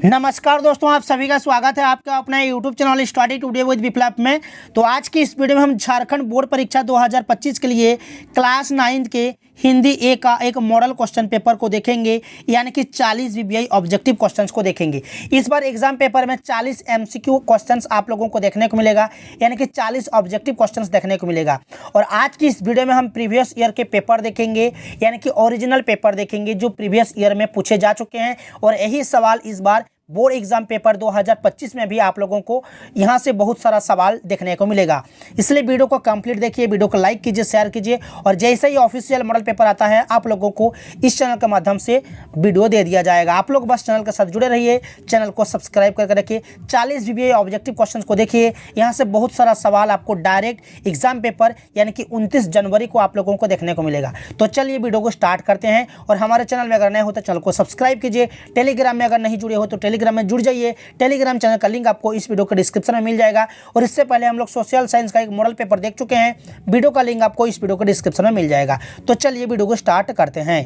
नमस्कार दोस्तों, आप सभी का स्वागत है आपका अपना YouTube channel study today with Viplav में। तो आज की इस वीडियो में हम झारखंड बोर्ड परीक्षा 2025 के लिए क्लास 9 के हिंदी ए का एक मॉडल क्वेश्चन पेपर को देखेंगे, यानी कि 40 वीवीआई ऑब्जेक्टिव क्वेश्चंस को देखेंगे। इस बार एग्जाम पेपर में 40 एमसीक्यू क्वेश्चंस आप लोगों को देखने को मिलेगा, यानी कि 40 ऑब्जेक्टिव क्वेश्चंस देखने को मिलेगा। और आज की इस वीडियो में हम प्रीवियस ईयर के पेपर देखेंगे, यानी कि ओरिजिनल पेपर देखेंगे जो प्रीवियस ईयर में पूछे जा चुके हैं। और यही सवाल इस बार बोर्ड एग्जाम पेपर 2025 में भी आप लोगों को यहाँ से बहुत सारा सवाल देखने को मिलेगा। इसलिए वीडियो को कंप्लीट देखिए, वीडियो को लाइक कीजिए, शेयर कीजिए। और जैसे ही ऑफिशियल मॉडल पेपर आता है आप लोगों को इस चैनल के माध्यम से वीडियो दे दिया जाएगा। आप लोग बस चैनल के साथ जुड़े रहिए, चैनल को सब्सक्राइब करके रखिए। 40 वीवीआई ऑब्जेक्टिव क्वेश्चन को देखिए, यहाँ से बहुत सारा सवाल आपको डायरेक्ट एग्जाम पेपर यानी कि 29 जनवरी को आप लोगों को देखने को मिलेगा। तो चलिए वीडियो को स्टार्ट करते हैं। और हमारे चैनल में अगर नए हो तो चैनल को सब्सक्राइब कीजिए। टेलीग्राम में अगर नहीं जुड़े हो तो टेलीग्राम में जुड़ जाइए। टेलीग्राम चैनल का लिंक आपको इस वीडियो के डिस्क्रिप्शन में मिल जाएगा। और इससे पहले हम लोग सोशल साइंस का एक मॉडल पेपर देख चुके हैं, वीडियो का लिंक आपको इस वीडियो के डिस्क्रिप्शन में मिल जाएगा। तो चलिए वीडियो को स्टार्ट करते हैं।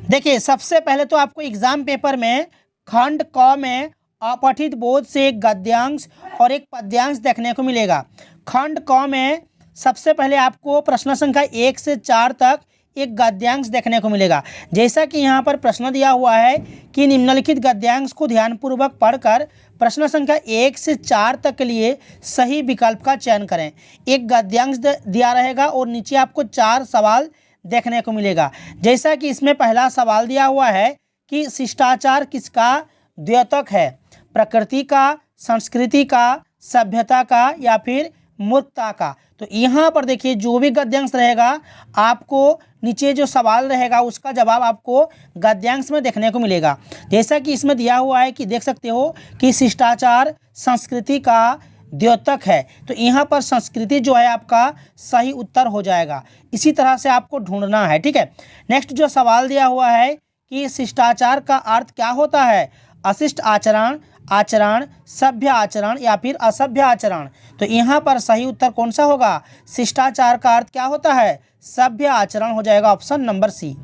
देखिए, सबसे पहले तो आपको एग्जाम पेपर में खंड क में अपठित बोध से एक गद्यांश और एक पद्यांश देखने को मिलेगा। खंड क में सबसे पहले आपको प्रश्न संख्या 1 से 4 तक एक गद्यांश देखने को मिलेगा। जैसा कि यहाँ पर प्रश्न दिया हुआ है कि निम्नलिखित गद्यांश को ध्यानपूर्वक पढ़कर प्रश्न संख्या 1 से 4 तक के लिए सही विकल्प का चयन करें। एक गद्यांश दिया रहेगा और नीचे आपको 4 सवाल देखने को मिलेगा। जैसा कि इसमें पहला सवाल दिया हुआ है कि शिष्टाचार किसका द्योतक है, प्रकृति का, संस्कृति का, सभ्यता का या फिर मूर्खता का। तो यहाँ पर देखिए, जो भी गद्यांश रहेगा आपको नीचे जो सवाल रहेगा उसका जवाब आपको गद्यांश में देखने को मिलेगा। जैसा कि इसमें दिया हुआ है कि देख सकते हो कि शिष्टाचार संस्कृति का द्योतक है, तो यहाँ पर संस्कृति जो है आपका सही उत्तर हो जाएगा। इसी तरह से आपको ढूंढना है, ठीक है। नेक्स्ट जो सवाल दिया हुआ है कि शिष्टाचार का अर्थ क्या होता है, अशिष्ट आचरण, आचरण, सभ्य आचरण या फिर असभ्य आचरण। तो यहाँ पर सही उत्तर कौन सा होगा, शिष्टाचार का अर्थ क्या होता है, सभ्य आचरण हो जाएगा, ऑप्शन नंबर सी।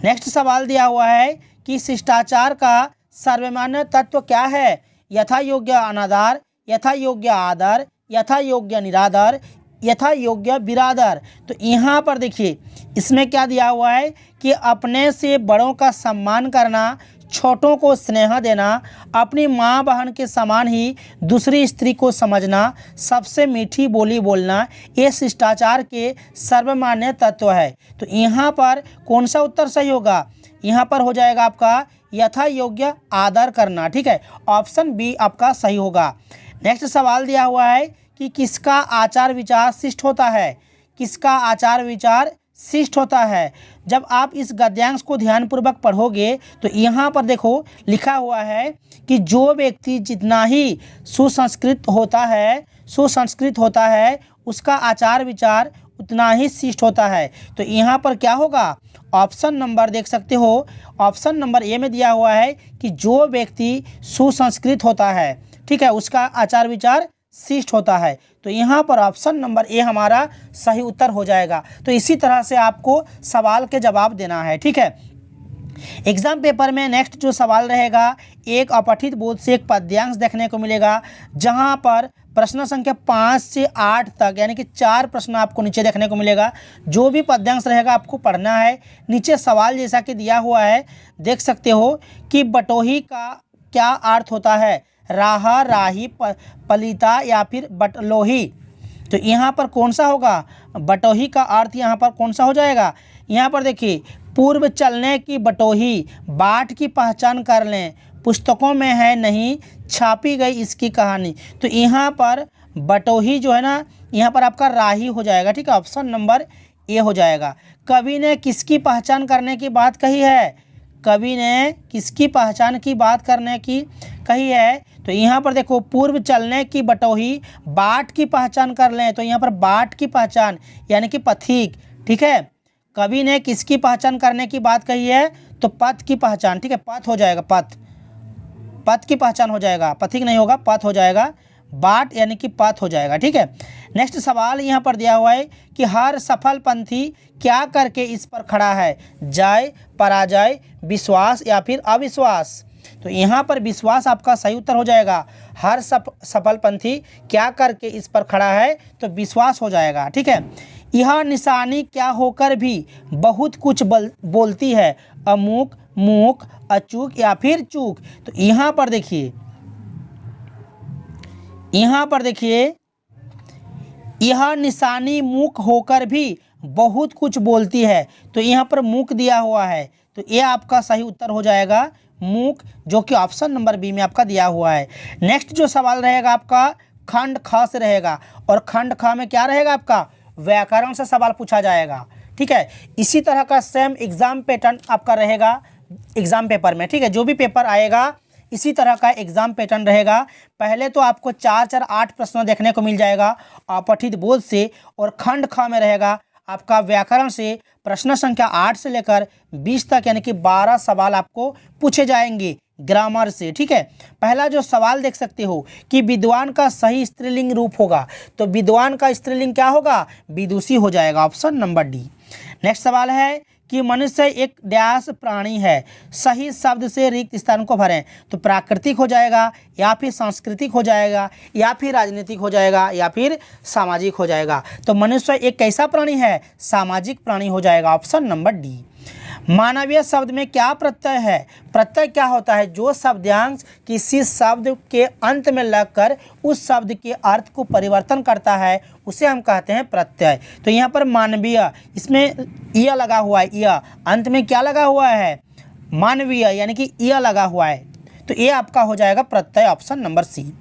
नेक्स्ट सवाल दिया हुआ है कि शिष्टाचार का सर्वमान्य तत्व क्या है, यथा योग्य अनादर, यथा योग्य आदर, यथा योग्य निरादर, यथा योग्य बिरादर। तो यहाँ पर देखिए इसमें क्या दिया हुआ है कि अपने से बड़ों का सम्मान करना, छोटों को स्नेह देना, अपनी माँ बहन के समान ही दूसरी स्त्री को समझना, सबसे मीठी बोली बोलना, ये शिष्टाचार के सर्वमान्य तत्व है। तो यहाँ पर कौन सा उत्तर सही होगा, यहाँ पर हो जाएगा आपका यथा योग्य आदर करना, ठीक है, ऑप्शन बी आपका सही होगा। नेक्स्ट सवाल दिया हुआ है कि किसका आचार विचार शिष्ट होता है, किसका आचार विचार शिष्ट होता है। जब आप इस गद्यांश को ध्यानपूर्वक पढ़ोगे तो यहाँ पर देखो लिखा हुआ है कि जो व्यक्ति जितना ही सुसंस्कृत होता है उसका आचार विचार उतना ही शिष्ट होता है। तो यहाँ पर क्या होगा, ऑप्शन नंबर देख सकते हो, ऑप्शन नंबर ए में दिया हुआ है कि जो व्यक्ति सुसंस्कृत होता है, ठीक है, उसका आचार विचार शिष्ट होता है। तो यहाँ पर ऑप्शन नंबर ए हमारा सही उत्तर हो जाएगा। तो इसी तरह से आपको सवाल के जवाब देना है, ठीक है। एग्जाम पेपर में नेक्स्ट जो सवाल रहेगा, एक अपठित बोध से एक पद्यांश देखने को मिलेगा, जहाँ पर प्रश्न संख्या 5 से 8 तक यानी कि 4 प्रश्न आपको नीचे देखने को मिलेगा। जो भी पद्यांश रहेगा आपको पढ़ना है। नीचे सवाल जैसा कि दिया हुआ है देख सकते हो कि बटोही का क्या अर्थ होता है, राहा, राही, पलिता या फिर बटलोही। तो यहाँ पर कौन सा होगा, बटोही का अर्थ यहाँ पर कौन सा हो जाएगा। यहाँ पर देखिए, पूर्व चलने की बटोही, बाट की पहचान कर लें, पुस्तकों में है नहीं, छापी गई इसकी कहानी। तो यहाँ पर बटोही जो है ना, यहाँ पर आपका राही हो जाएगा, ठीक है, ऑप्शन नंबर ए हो जाएगा। कवि ने किसकी पहचान करने की बात कही है, कवि ने किसकी पहचान की बात करने की कही है। तो यहाँ पर देखो, पूर्व चलने की बटोही, बाट की पहचान कर लें। तो यहाँ पर बाट की पहचान यानी कि पथिक, ठीक है। कवि ने किसकी पहचान करने की बात कही है, तो पथ की पहचान, ठीक है, पथ हो जाएगा, पथ की पहचान हो जाएगा, पथिक नहीं होगा, पथ हो जाएगा, बाट यानी कि पथ हो जाएगा, ठीक है। नेक्स्ट सवाल यहाँ पर दिया हुआ है कि हर सफल पंथी क्या करके इस पर खड़ा है, जय, पराजय, विश्वास या फिर अविश्वास। तो यहाँ पर विश्वास आपका सही उत्तर हो जाएगा। हर सफलपंथी क्या करके इस पर खड़ा है, तो विश्वास हो जाएगा। ठीक है, यह निशानी क्या होकर भी बहुत कुछ बोलती है, अमूक, मूक, अचूक या फिर चूक। तो यहाँ पर देखिए, यह निशानी मूक होकर भी बहुत कुछ बोलती है। तो यहाँ पर मूक दिया हुआ है, तो ये आपका सही उत्तर हो जाएगा मूक, जो कि ऑप्शन नंबर बी में आपका दिया हुआ है। नेक्स्ट जो सवाल रहेगा आपका खंड ख से रहेगा, और खंड ख में क्या रहेगा आपका व्याकरण से सवाल पूछा जाएगा। ठीक है, इसी तरह का सेम एग्जाम पैटर्न आपका रहेगा एग्जाम पेपर में। ठीक है, जो भी पेपर आएगा इसी तरह का एग्जाम पैटर्न रहेगा। पहले तो आपको 4 8 प्रश्न देखने को मिल जाएगा अपठित बोध से, और खंड ख में रहेगा आपका व्याकरण से प्रश्न संख्या 8 से लेकर 20 तक, यानी कि 12 सवाल आपको पूछे जाएंगे ग्रामर से। ठीक है, पहला जो सवाल देख सकते हो कि विद्वान का सही स्त्रीलिंग रूप होगा, तो विद्वान का स्त्रीलिंग क्या होगा, विदुषी हो जाएगा, ऑप्शन नंबर डी। नेक्स्ट सवाल है कि मनुष्य एक डैश प्राणी है, सही शब्द से रिक्त स्थान को भरें। तो प्राकृतिक हो जाएगा, या फिर सांस्कृतिक हो जाएगा, या फिर राजनीतिक हो जाएगा, या फिर सामाजिक हो जाएगा। तो मनुष्य एक कैसा प्राणी है, सामाजिक प्राणी हो जाएगा, ऑप्शन नंबर डी। मानवीय शब्द में क्या प्रत्यय है, प्रत्यय क्या होता है, जो शब्दांश किसी शब्द के अंत में लगकर उस शब्द के अर्थ को परिवर्तन करता है, उसे हम कहते हैं प्रत्यय। तो यहाँ पर मानवीय, इसमें य लगा हुआ है, य अंत में क्या लगा हुआ है, मानवीय, यानी कि य लगा हुआ है, तो ये आपका हो जाएगा प्रत्यय, ऑप्शन नंबर सी।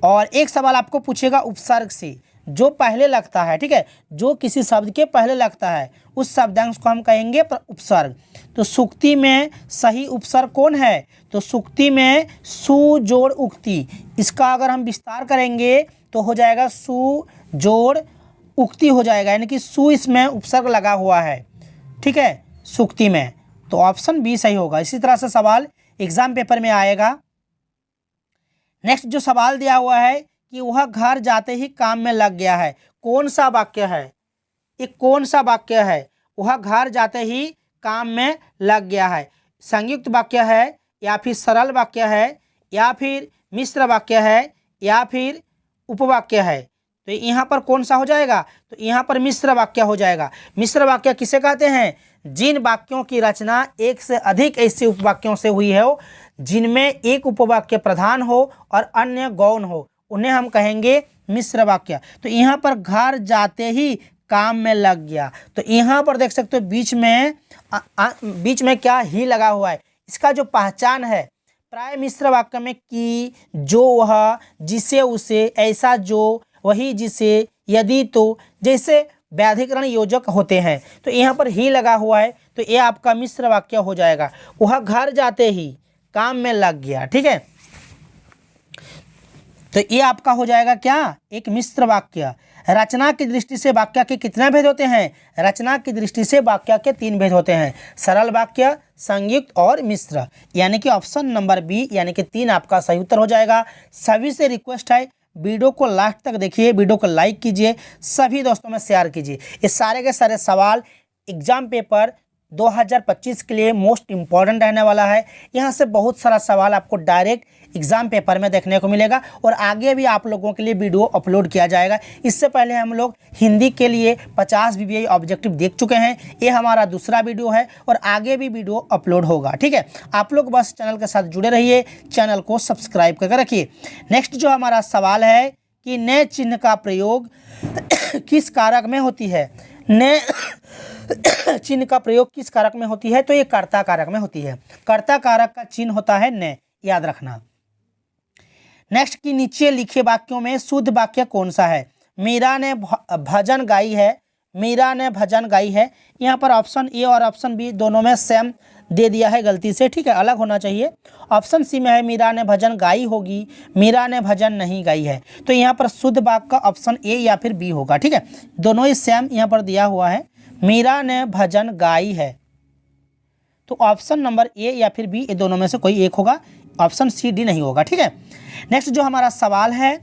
और एक सवाल आपको पूछेगा उपसर्ग से, जो पहले लगता है। ठीक है, जो किसी शब्द के पहले लगता है उस शब्दांश को हम कहेंगे उपसर्ग। तो सुक्ति में सही उपसर्ग कौन है, तो सुक्ति में सु जोड़ उक्ति, इसका अगर हम विस्तार करेंगे तो हो जाएगा सु जोड़ उक्ति हो जाएगा, यानी कि सु इसमें उपसर्ग लगा हुआ है। ठीक है, सुक्ति में, तो ऑप्शन बी सही होगा। इसी तरह से सवाल एग्जाम पेपर में आएगा। नेक्स्ट जो सवाल दिया हुआ है कि वह घर जाते ही काम में लग गया है, कौन सा वाक्य है, ये कौन सा वाक्य है, वह घर जाते ही काम में लग गया है, संयुक्त वाक्य है, या फिर सरल वाक्य है, या फिर मिश्र वाक्य है, या फिर उपवाक्य है। तो यहाँ पर कौन सा हो जाएगा, तो यहाँ पर मिश्र वाक्य हो जाएगा। मिश्र वाक्य किसे कहते हैं, जिन वाक्यों की रचना एक से अधिक ऐसे उपवाक्यों से हुई हो, जिनमें एक उपवाक्य प्रधान हो और अन्य गौण हो, उन्हें हम कहेंगे मिश्र वाक्य। तो यहाँ पर घर जाते ही काम में लग गया, तो यहाँ पर देख सकते हो बीच में क्या ही लगा हुआ है। इसका जो पहचान है, प्राय मिश्र वाक्य में कि, जो, वह, जिसे, उसे, ऐसा, जो, वही, जिसे, यदि, तो जैसे व्याधिकरण योजक होते हैं, तो यहाँ पर ही लगा हुआ है, तो ये आपका मिश्र वाक्य हो जाएगा। वह घर जाते ही काम में लग गया। ठीक है, तो ये आपका हो जाएगा क्या, एक मिश्र वाक्य। रचना की दृष्टि से वाक्य के कितने भेद होते हैं, रचना की दृष्टि से वाक्य के 3 भेद होते हैं, सरल वाक्य, संयुक्त और मिश्र, यानी कि ऑप्शन नंबर बी, यानी कि 3 आपका सही उत्तर हो जाएगा। सभी से रिक्वेस्ट है, वीडियो को लास्ट तक देखिए, वीडियो को लाइक कीजिए, सभी दोस्तों में शेयर कीजिए। ये सारे के सारे सवाल एग्जाम पेपर 2025 के लिए मोस्ट इम्पॉर्टेंट रहने वाला है। यहाँ से बहुत सारा सवाल आपको डायरेक्ट एग्जाम पेपर में देखने को मिलेगा, और आगे भी आप लोगों के लिए वीडियो अपलोड किया जाएगा। इससे पहले हम लोग हिंदी के लिए 50 VBI ऑब्जेक्टिव देख चुके हैं, ये हमारा दूसरा वीडियो है, और आगे भी वीडियो अपलोड होगा। ठीक है, आप लोग बस चैनल के साथ जुड़े रहिए, चैनल को सब्सक्राइब करके रखिए। नेक्स्ट जो हमारा सवाल है कि नए चिन्ह का प्रयोग किस कारक में होती है, नए चिन्ह का प्रयोग किस कारक में होती है, तो ये कर्ता कारक में होती है। कर्ता कारक का चिन्ह होता है ने, याद रखना। नेक्स्ट की नीचे लिखे वाक्यों में शुद्ध वाक्य कौन सा है, मीरा ने भजन गाई है, मीरा ने भजन गाई है। यहाँ पर ऑप्शन ए और ऑप्शन बी दोनों में सेम दे दिया है गलती से। ठीक है, अलग होना चाहिए। ऑप्शन सी में है मीरा ने भजन गाई होगी, मीरा ने भजन नहीं गाई है। तो यहाँ पर शुद्ध वाक्य का ऑप्शन ए या फिर बी होगा। ठीक है, दोनों ही सेम यहाँ पर दिया हुआ है, मीरा ने भजन गाई है, तो ऑप्शन नंबर ए या फिर बी, ये दोनों में से कोई एक होगा, ऑप्शन सी डी नहीं होगा। ठीक है, नेक्स्ट जो हमारा सवाल है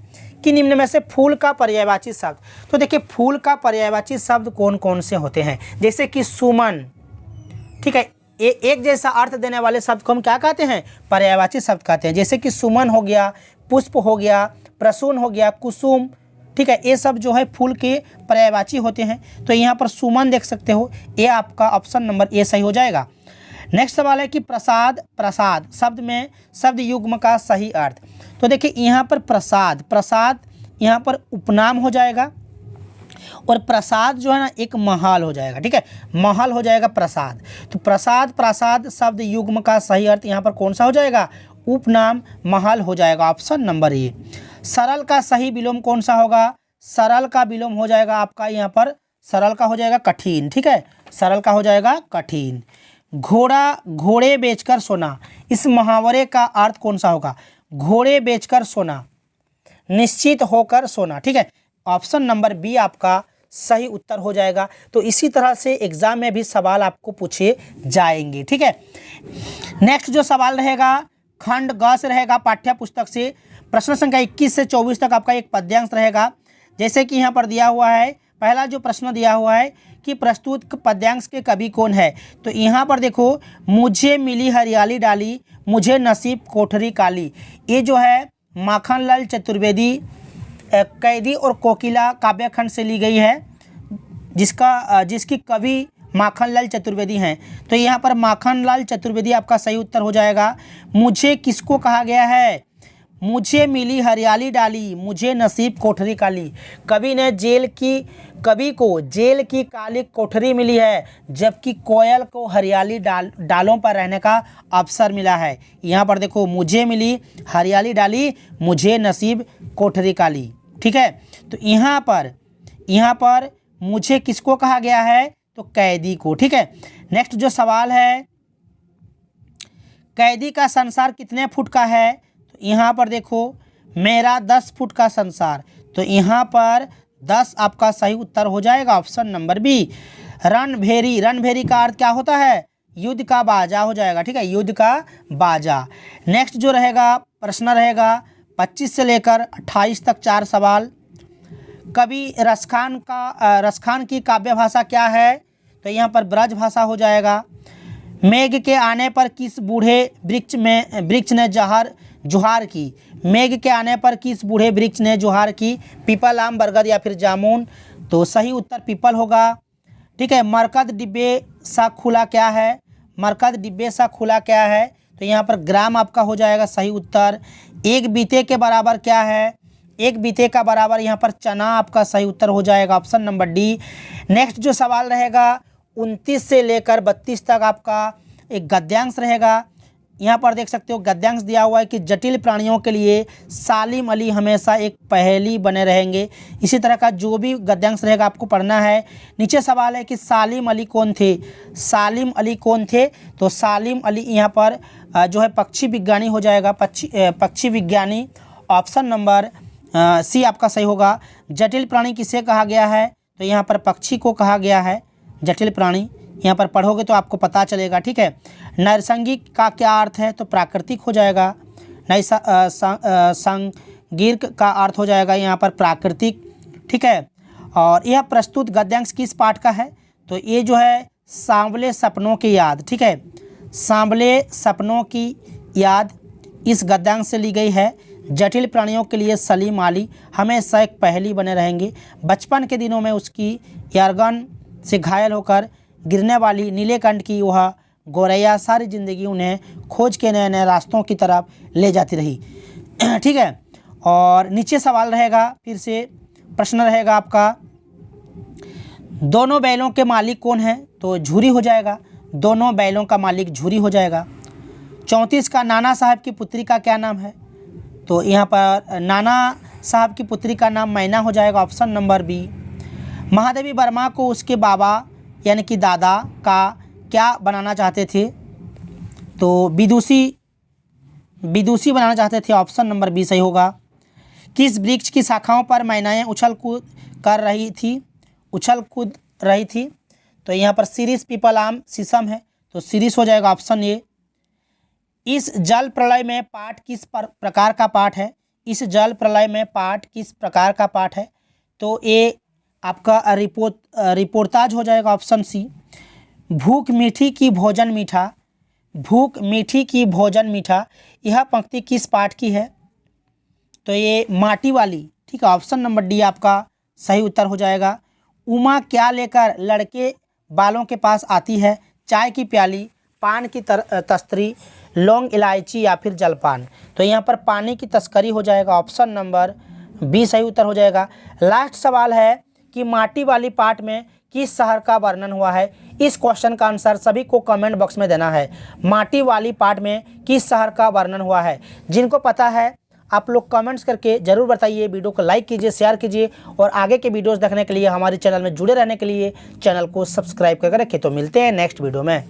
कि निम्न में से फूल का पर्यायवाची शब्द, तो देखिए फूल का पर्यायवाची शब्द कौन कौन से होते हैं, जैसे कि सुमन। ठीक है, एक जैसा अर्थ देने वाले शब्द को हम क्या कहते हैं, पर्यायवाची शब्द कहते हैं। जैसे कि सुमन हो गया, पुष्प हो गया, प्रसून हो गया, कुसुम, ठीक है, ये सब जो है फूल के पर्यायवाची होते हैं। तो यहाँ पर सुमन देख सकते हो, ये आपका ऑप्शन नंबर ए सही हो जाएगा। नेक्स्ट सवाल है कि प्रसाद, प्रसाद शब्द में शब्द युग्म का सही अर्थ। तो देखिए यहाँ पर प्रसाद, प्रसाद यहाँ पर उपनाम हो जाएगा और प्रसाद जो है ना एक महल हो जाएगा, ठीक है, महल हो जाएगा प्रसाद। तो प्रसाद, प्रसाद शब्द युग्म का सही अर्थ यहाँ पर कौन सा हो जाएगा, उपनाम महल हो जाएगा, ऑप्शन नंबर ए। सरल का सही विलोम कौन सा होगा, सरल का विलोम हो जाएगा आपका यहाँ पर, सरल का हो जाएगा कठिन, ठीक है, सरल का हो जाएगा कठिन। घोड़ा, घोड़े बेचकर सोना, इस मुहावरे का अर्थ कौन सा होगा, घोड़े बेचकर सोना, निश्चित होकर सोना, ठीक है, ऑप्शन नंबर बी आपका सही उत्तर हो जाएगा। तो इसी तरह से एग्जाम में भी सवाल आपको पूछे जाएंगे, ठीक है। नेक्स्ट जो सवाल रहेगा खंड ग से रहेगा, पाठ्य पुस्तक से प्रश्न संख्या 21 से 24 तक आपका एक पद्यांश रहेगा। जैसे कि यहाँ पर दिया हुआ है, पहला जो प्रश्न दिया हुआ है कि प्रस्तुत पद्यांश के कवि कौन है। तो यहाँ पर देखो, मुझे मिली हरियाली डाली, मुझे नसीब कोठरी काली, ये जो है माखनलाल चतुर्वेदी कैदी और कोकिला काव्य खंड से ली गई है, जिसकी कवि माखनलाल चतुर्वेदी हैं। तो यहाँ पर माखनलाल चतुर्वेदी आपका सही उत्तर हो जाएगा। मुझे किसको कहा गया है, मुझे मिली हरियाली डाली, मुझे नसीब कोठरी काली। कवि को जेल की काली कोठरी मिली है, जबकि कोयल को हरियाली डालों पर रहने का अवसर मिला है। यहाँ पर देखो, मुझे मिली हरियाली डाली, मुझे नसीब कोठरी काली, ठीक है। तो यहाँ पर मुझे किसको कहा गया है, तो कैदी को, ठीक है। नेक्स्ट जो सवाल है, कैदी का संसार कितने फुट का है। तो यहाँ पर देखो, मेरा 10 फुट का संसार, तो यहाँ पर 10 आपका सही उत्तर हो जाएगा, ऑप्शन नंबर बी। रणभेरी, रणभेरी का अर्थ क्या होता है, युद्ध का बाजा हो जाएगा, ठीक है, युद्ध का बाजा। नेक्स्ट जो रहेगा प्रश्न रहेगा 25 से लेकर 28 तक 4 सवाल। कवि रसखान की काव्य भाषा क्या है। तो यहाँ पर ब्रज भाषा हो जाएगा। मेघ के आने पर किस बूढ़े वृक्ष ने जुहार की, मेघ के आने पर किस बूढ़े वृक्ष ने जुहार की, पीपल, आम, बरगद या फिर जामुन। तो सही उत्तर पीपल होगा, ठीक है। मरकत डिब्बे सा खुला क्या है, मरकत डिब्बे सा खुला क्या है। तो यहाँ पर ग्राम आपका हो जाएगा सही उत्तर। एक बीते के बराबर क्या है, एक बीते का बराबर यहाँ पर चना आपका सही उत्तर हो जाएगा, ऑप्शन नंबर डी। नेक्स्ट जो सवाल रहेगा 29 से लेकर 32 तक आपका एक गद्यांश रहेगा। यहाँ पर देख सकते हो गद्यांश दिया हुआ है कि जटिल प्राणियों के लिए सालिम अली हमेशा एक पहेली बने रहेंगे। इसी तरह का जो भी गद्यांश रहेगा आपको पढ़ना है। नीचे सवाल है कि सालिम अली कौन थे, सालिम अली कौन थे। तो सालिम अली यहाँ पर जो है पक्षी विज्ञानी हो जाएगा, पक्षी विज्ञानी, ऑप्शन नंबर सी आपका सही होगा। जटिल प्राणी किसे कहा गया है, तो यहाँ पर पक्षी को कहा गया है जटिल प्राणी। यहाँ पर पढ़ोगे तो आपको पता चलेगा, ठीक है। नैसर्गिक का क्या अर्थ है, तो प्राकृतिक हो जाएगा। संगीर्क का अर्थ हो जाएगा यहाँ पर प्राकृतिक, ठीक है। और यह प्रस्तुत गद्यांश किस पाठ का है, तो ये जो है सांवले सपनों की याद, ठीक है, सांवले सपनों की याद इस गद्यांश से ली गई है। जटिल प्राणियों के लिए सलीम अली हमेशा एक पहेली बने रहेंगे। बचपन के दिनों में उसकी एयरगन से घायल होकर गिरने वाली नीलेकंठ की वह गोरैया सारी ज़िंदगी उन्हें खोज के नए नए रास्तों की तरफ ले जाती रही, ठीक है। और नीचे सवाल रहेगा, फिर से प्रश्न रहेगा आपका, दोनों बैलों के मालिक कौन है, तो झूरी हो जाएगा। दोनों बैलों का मालिक झूरी हो जाएगा। 34 का नाना साहब की पुत्री का क्या नाम है, तो यहाँ पर नाना साहब की पुत्री का नाम मैना हो जाएगा, option number B. Mahadevi Verma को उसके बाबा यानी कि दादा का क्या बनाना चाहते थे, तो विदुषी बनाना चाहते थे, ऑप्शन नंबर बी सही होगा। किस वृक्ष की शाखाओं पर मैनाएं उछल कूद रही थी, तो यहाँ पर सीरीस, पीपल, आम, शीशम है, तो सीरीस हो जाएगा, ऑप्शन ए। इस जल प्रलय में पाठ किस प्रकार का पाठ है, इस जल प्रलय में पाठ किस प्रकार का पाठ है, तो ये आपका रिपोर्टाज हो जाएगा, ऑप्शन सी। भूख मीठी की भोजन मीठा, भूख मीठी की भोजन मीठा, यह पंक्ति किस पाठ की है? तो ये माटी वाली, ठीक है, ऑप्शन नंबर डी आपका सही उत्तर हो जाएगा। उमा क्या लेकर लड़के बालों के पास आती है? चाय की प्याली, पान की तस्तरी, लौंग इलायची या फिर जलपान। तो यहाँ पर पानी की तस्करी हो जाएगा, ऑप्शन नंबर बी सही उत्तर हो जाएगा। लास्ट सवाल है कि माटी वाली पाठ में किस शहर का वर्णन हुआ है? इस क्वेश्चन का आंसर सभी को कमेंट बॉक्स में देना है। माटी वाली पाठ में किस शहर का वर्णन हुआ है? जिनको पता है आप लोग कमेंट्स करके ज़रूर बताइए। वीडियो को लाइक कीजिए, शेयर कीजिए और आगे के वीडियोस देखने के लिए हमारे चैनल में जुड़े रहने के लिए चैनल को सब्सक्राइब करके रखें। तो मिलते हैं नेक्स्ट वीडियो में।